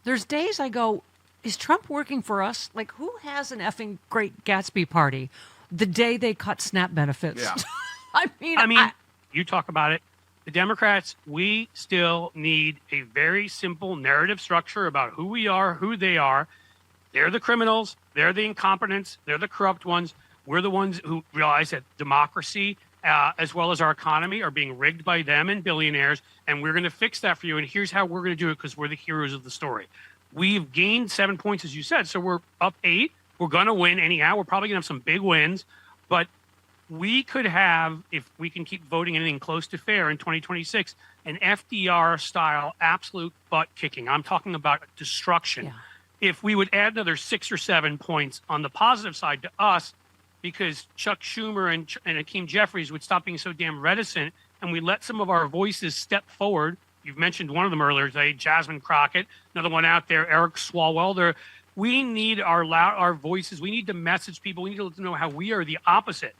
There's days I go, is Trump working for us? Like, who has an effing Great Gatsby party the day they cut SNAP benefits? Yeah. I mean, you talk about it. The Democrats, we still need a very simple narrative structure about who we are, who they are. They're the criminals. They're the incompetents. They're the corrupt ones. We're the ones who realize that democracy, as well as our economy, are being rigged by them and billionaires. And we're going to fix that for you. And here's how we're going to do it, because we're the heroes of the story. We've gained 7 points, as you said. So we're up 8. We're going to win anyhow. We're probably going to have some big wins. But we could have, if we can keep voting anything close to fair in 2026, an FDR-style absolute butt kicking. I'm talking about destruction. Yeah. If we would add another 6 or 7 points on the positive side to us, because Chuck Schumer and Hakeem Jeffries would stop being so damn reticent, and we let some of our voices step forward. You've mentioned one of them earlier today, Jasmine Crockett, another one out there, Eric Swalwell. We need our voices. We need to message people. We need to let them know how we are the opposite.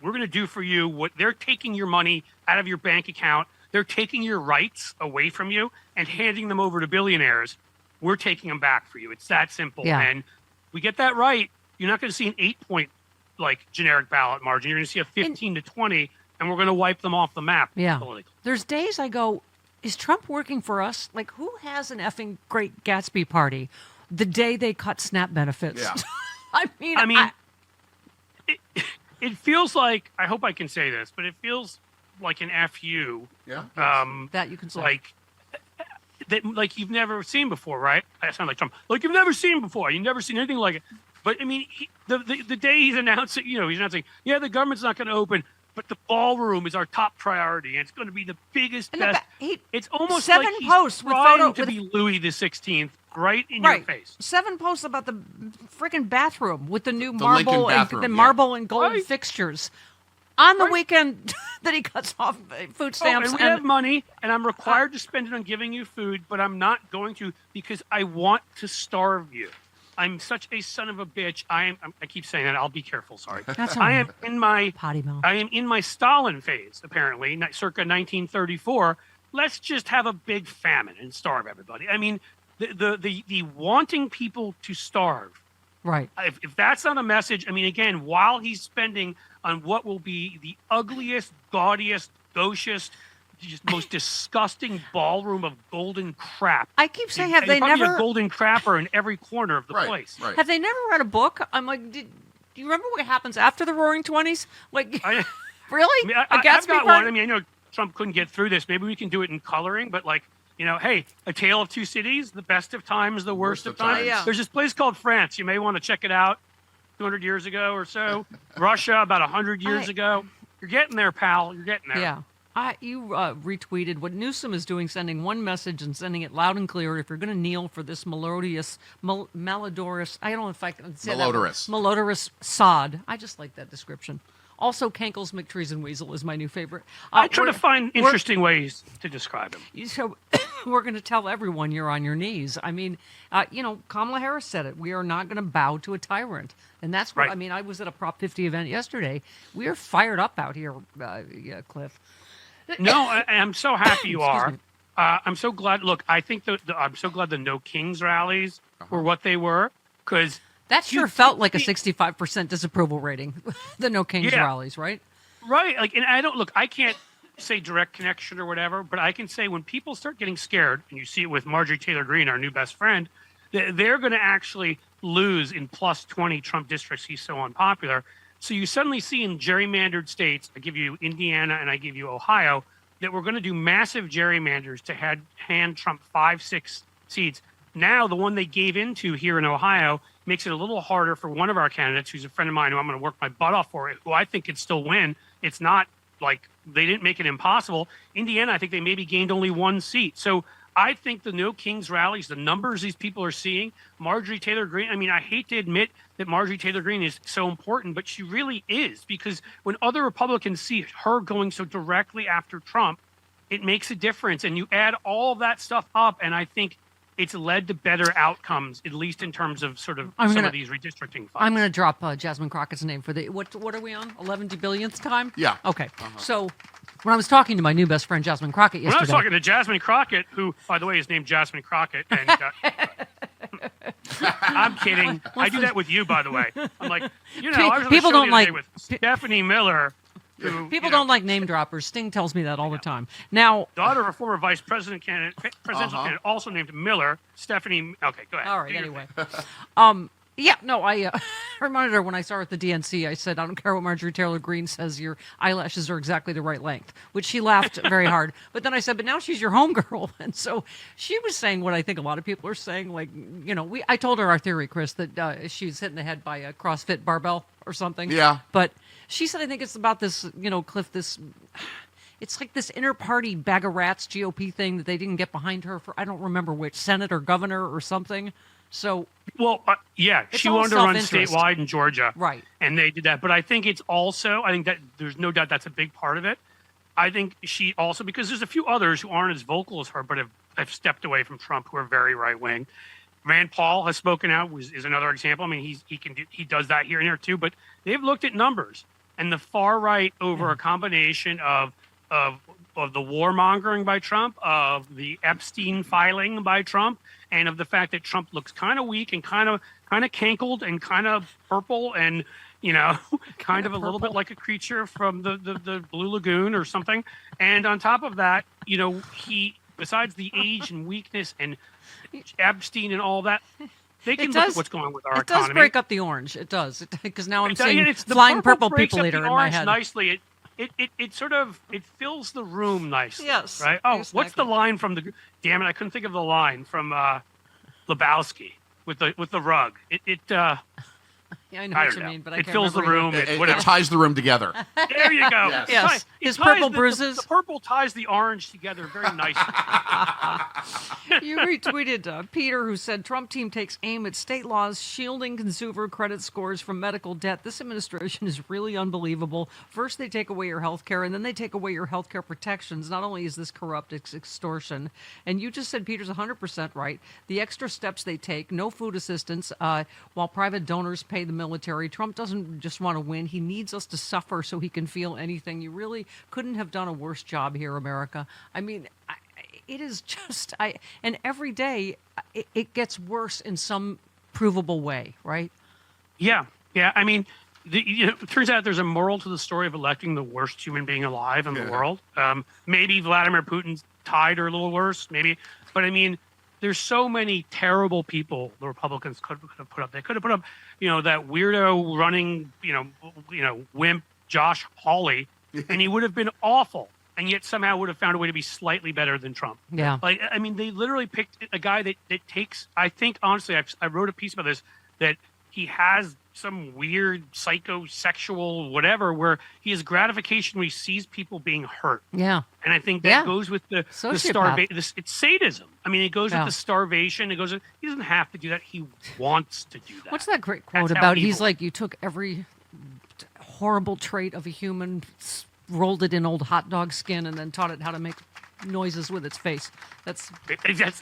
We're going to do for you what they're taking your money out of your bank account. They're taking your rights away from you and handing them over to billionaires. We're taking them back for you. It's that simple. Yeah. And we get that right, you're not going to see an 8-point generic ballot margin. You're going to see a 15 to 20, and we're going to wipe them off the map. Yeah. Politically. There's days I go, is Trump working for us? Like, who has an effing Great Gatsby party the day they cut SNAP benefits? Yeah. I mean, it feels like, I hope I can say this, but it feels like an FU. Yeah. that you can say. Like you've never seen before, right? I sound like Trump. Like you've never seen before. You've never seen anything like it. But I mean, the day he's announcing, he's announcing, yeah, the government's not going to open, but the ballroom is our top priority, and it's going to be the biggest, best. It's almost 7 like he's posts with trying photo to with be Louis the 16th right in your face. 7 posts about the freaking bathroom with the new Lincoln marble bathroom, and yeah. marble and gold Right. fixtures on the weekend that he cuts off food stamps. And we have money, and I'm required to spend it on giving you food, but I'm not going to because I want to starve you. I'm such a son of a bitch. I keep saying that. I'll be careful. Sorry. That's all I right. am in my Potty mouth. I am in my Stalin phase, apparently, circa 1934. Let's just have a big famine and starve everybody. I mean, the wanting people to starve. Right. If that's not a message, I mean, again, while he's spending on what will be the ugliest, gaudiest, gauchest, just most disgusting ballroom of golden crap. I keep saying, have they probably never a golden crapper in every corner of the place? Right. have they never read a book? I'm like, do you remember what happens after the Roaring Twenties? Like, really? I've Gatsby got party? one. I mean, I know Trump couldn't get through this. Maybe we can do it in coloring, but hey, A Tale of Two Cities, the best of times, the worst of times. Yeah. There's this place called France. You may want to check it out. 200 years ago or so. Russia, about 100 years ago. You're getting there, pal. You're getting there. Yeah. You retweeted what Newsom is doing, sending one message and sending it loud and clear. If you're going to kneel for this malodorous, I don't know if I can say Malodorous. that. Malodorous sod. I just like that description. Also, Kankles, McTrees, and Weasel is my new favorite. I try to find interesting ways to describe him. So we're going to tell everyone you're on your knees. I mean, Kamala Harris said it. We are not going to bow to a tyrant. And that's what, Right. I mean, I was at a Prop 50 event yesterday. We are fired up out here, Cliff. No, I'm so happy you Excuse are. me. I'm so glad. Look, I think I'm so glad the No Kings rallies were what they were, because That sure felt like a 65% disapproval rating, the No Kings Yeah. rallies, right? right. And I can't say direct connection or whatever, but I can say when people start getting scared, and you see it with Marjorie Taylor Greene, our new best friend, they're going to actually lose in plus 20 Trump districts. He's so unpopular. So you suddenly see in gerrymandered states, I give you Indiana and I give you Ohio, that we're going to do massive gerrymanders to hand Trump 5-6 seats. Now, the one they gave into here in Ohio makes it a little harder for one of our candidates, who's a friend of mine, who I'm going to work my butt off for, who I think could still win. It's not like they didn't make it impossible. Indiana, I think they maybe gained only 1 seat. So I think the No Kings rallies, the numbers these people are seeing, Marjorie Taylor Greene, I mean, I hate to admit that Marjorie Taylor Greene is so important, but she really is, because when other Republicans see her going so directly after Trump, it makes a difference. And you add all of that stuff up, and I think it's led to better outcomes, at least in terms of some of these redistricting fights. I'm going to drop Jasmine Crockett's name for the, what are we on, 11 billionth time? Yeah. Okay. So when I was talking to my new best friend, Jasmine Crockett, yesterday. When I was talking to Jasmine Crockett, who, by the way, is named Jasmine Crockett, and I'm kidding. I do that with you, by the way. I'm like, you know, I was on People the show don't the other day like- with Stephanie Miller, who, People you know, don't like name droppers. Sting tells me that all the time. Now, daughter of a former vice president candidate, presidential candidate, also named Miller. Stephanie. Okay, go ahead. all right, Do your anyway. thing. Yeah, no, I reminded her when I saw her at the DNC, I said, I don't care what Marjorie Taylor Greene says, your eyelashes are exactly the right length, which she laughed very hard. But then I said, but now she's your homegirl. And so she was saying what I think a lot of people are saying, like, you know, I told her our theory, Chris, that she's hit in the head by a CrossFit barbell or something. Yeah. But she said, I think it's about this, you know, Cliff, it's like this inter-party bag of rats GOP thing that they didn't get behind her for, I don't remember which, Senate or governor or something. So, Well, yeah, It's she all wanted to run self-interest. statewide in Georgia. Right. And they did that. But I think it's also, I think that there's no doubt that's a big part of it. I think she also, because there's a few others who aren't as vocal as her, but have stepped away from Trump, who are very right wing. Rand Paul has spoken out, is another example. I mean, he does that here and there too, but they've looked at numbers, and the far right over a combination of the warmongering by Trump, of the Epstein filing by Trump, and of the fact that Trump looks kind of weak and kind of cankled and kind of purple and, you know, kind of a little bit like a creature from the Blue Lagoon or something. And on top of that, you know, he, besides the age and weakness and Epstein and all that, they can look at what's going on with our economy. It does break up the orange. It does. Because now I'm I tell you, seeing it's the flying purple breaks people up eater the in my orange head. nicely. It sort of, it fills the room nicely. Yes, Right? Oh, what's the exactly. line from the, damn it, I couldn't think of the line from Lebowski with the rug. Yeah, I know I what don't you know. mean, but I It can't fills the remember room. either. It Whatever. ties the room together. There you go. Yes. Yes. It His ties purple the- bruises. The purple ties the orange together very nicely. You retweeted Peter, who said Trump team takes aim at state laws shielding consumer credit scores from medical debt. This administration is really unbelievable. First, they take away your health care, and then they take away your health care protections. Not only is this corrupt, it's extortion. And you just said Peter's 100% right. The extra steps they take, no food assistance, while private donors pay the military. Trump doesn't just want to win. He needs us to suffer so he can feel anything. You really couldn't have done a worse job here, America. I mean, it is just, and every day it gets worse in some provable way, right? Yeah. I mean, it turns out there's a moral to the story of electing the worst human being alive in the world. Maybe Vladimir Putin's tied or a little worse, maybe. But I mean, there's so many terrible people the Republicans could have put up. They could have put up, you know, that weirdo running, you know, wimp Josh Hawley, and he would have been awful. And yet somehow would have found a way to be slightly better than Trump. Yeah. Like, I mean, they literally picked a guy that takes, I think, honestly, I wrote a piece about this, that he has some weird psychosexual whatever where he has gratification when he sees people being hurt. Yeah. And I think that Yeah. goes with the Sociopath. starvation. It's sadism. I mean, it goes Yeah. with the starvation. It goes with, he doesn't have to do that. He wants to do that. What's that great quote That's how about? He's evil- like, you took every horrible trait of a human, rolled it in old hot dog skin, and then taught it how to make noises with its face. That's That's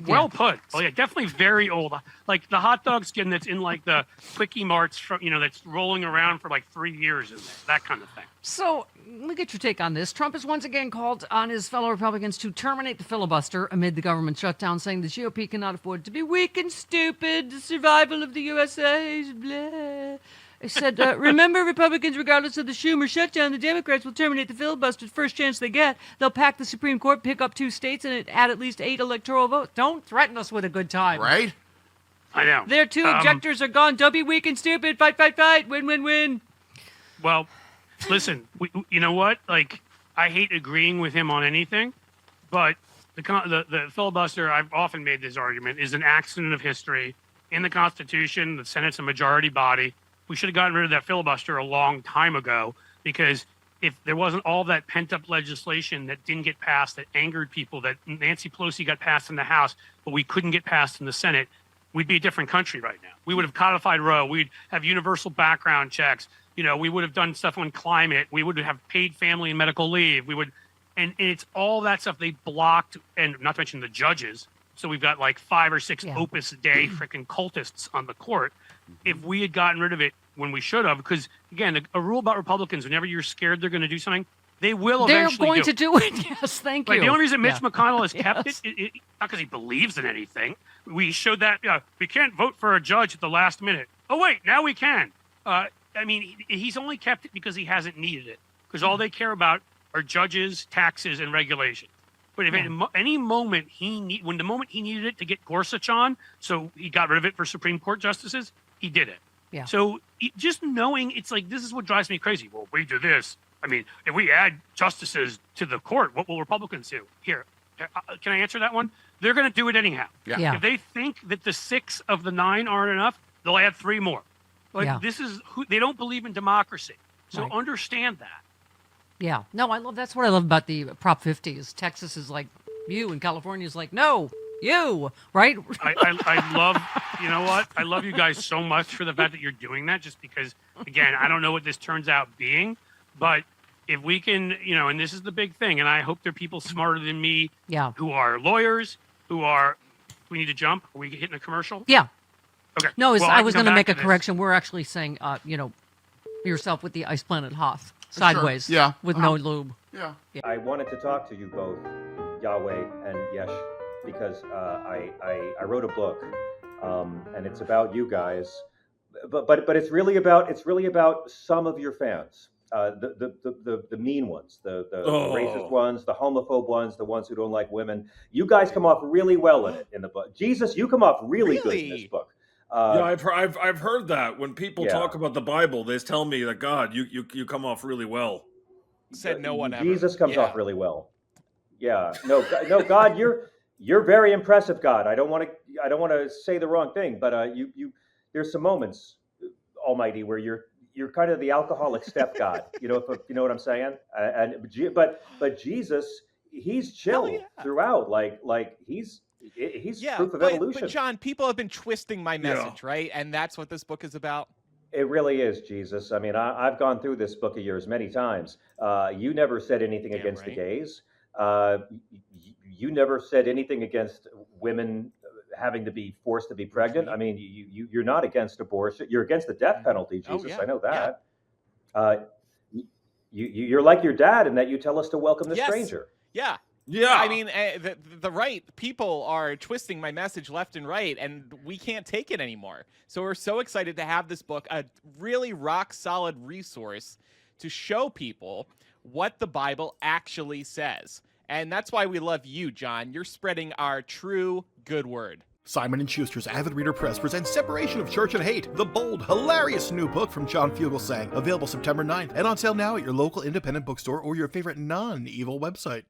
well put. Oh yeah, definitely very old. Like the hot dog skin that's in like the quickie marts from, you know, that's rolling around for like 3 years in there. That kind of thing. So, let me get your take on this. Trump has once again called on his fellow Republicans to terminate the filibuster amid the government shutdown, saying the GOP cannot afford to be weak and stupid. The survival of the USA is blah. He said, remember, Republicans, regardless of the Schumer shutdown, the Democrats will terminate the filibuster the first chance they get. They'll pack the Supreme Court, pick up 2 states, and add at least 8 electoral votes. Don't threaten us with a good time. Right? I know. Their 2 objectors are gone. Don't be weak and stupid. Fight, fight, fight. Win, win, win. Well, listen, you know what? Like, I hate agreeing with him on anything, but the filibuster, I've often made this argument, is an accident of history. In the Constitution, the Senate's a majority body. We should have gotten rid of that filibuster a long time ago, because if there wasn't all that pent-up legislation that didn't get passed, that angered people, that Nancy Pelosi got passed in the House, but we couldn't get passed in the Senate, we'd be a different country right now. We would have codified Roe. We'd have universal background checks. You know, we would have done stuff on climate. We would have paid family and medical leave. We would, and it's all that stuff they blocked, and not to mention the judges. So we've got like 5 or 6 Opus Dei freaking cultists on the court. If we had gotten rid of it when we should have, because again, a rule about Republicans, whenever you're scared they're going to do something, They will They're eventually going to do it. Yes, thank you. The only reason Mitch Yeah. McConnell has kept Yes. it, not because he believes in anything. We showed that we can't vote for a judge at the last minute. Oh, wait, now we can. I mean, he's only kept it because he hasn't needed it. Because all they care about are judges, taxes, and regulation. But if at any moment when the moment he needed it to get Gorsuch on, so he got rid of it for Supreme Court justices, he did it. Yeah. So just knowing, it's like, this is what drives me crazy. Well, if we do this, I mean, if we add justices to the court, what will Republicans do? Here, can I answer that one? They're going to do it anyhow. Yeah. If they think that the 6 of the 9 aren't enough, they'll add 3 more. Like, this is they don't believe in democracy. So understand that. Yeah. No, that's what I love about the Prop 50 is Texas is like you and California is like, no, you, right? I love, you know what? I love you guys so much for the fact that you're doing that, just because, again, I don't know what this turns out being, but if we can, and this is the big thing, and I hope there are people smarter than me who are lawyers, we need to jump? Are we hitting a commercial? Yeah. Okay. No, Well, I was can going to come make a back to this. correction. We're actually saying, yourself with the Ice Planet Hoth, sideways, Yeah. with no lube. Yeah. I wanted to talk to you both, Yahweh and Yesh, because I wrote a book, and it's about you guys, but it's really about some of your fans, the mean ones, the racist ones, the homophobe ones, the ones who don't like women. You guys come off really well in the book. Jesus, you come off really good in this book. Yeah, I've heard that when people talk about the Bible, they tell me that God, you come off really well. Said no one ever. Jesus comes off really well. Yeah, no, God, you're very impressive, God. I don't want to say the wrong thing, but you there's some moments, Almighty, where you're kind of the alcoholic stepgod. You know what I'm saying? But Jesus, he's chill throughout. Like he's proof of evolution. But John, people have been twisting my message, right? And that's what this book is about. It really is, Jesus. I mean, I've gone through this book of yours many times. You never said anything against the gays. You never said anything against women having to be forced to be pregnant. I mean, you're not against abortion. You're against the death penalty, Jesus. I know that. You're like your dad in that you tell us to welcome the stranger. Yeah. Yeah. I mean, the right people are twisting my message left and right, and we can't take it anymore. So we're so excited to have this book, a really rock solid resource to show people what the Bible actually says. And that's why we love you, John. You're spreading our true good word. Simon & Schuster's Avid Reader Press presents Separation of Church and Hate, the bold, hilarious new book from John Fugelsang, available September 9th and on sale now at your local independent bookstore or your favorite non-evil website.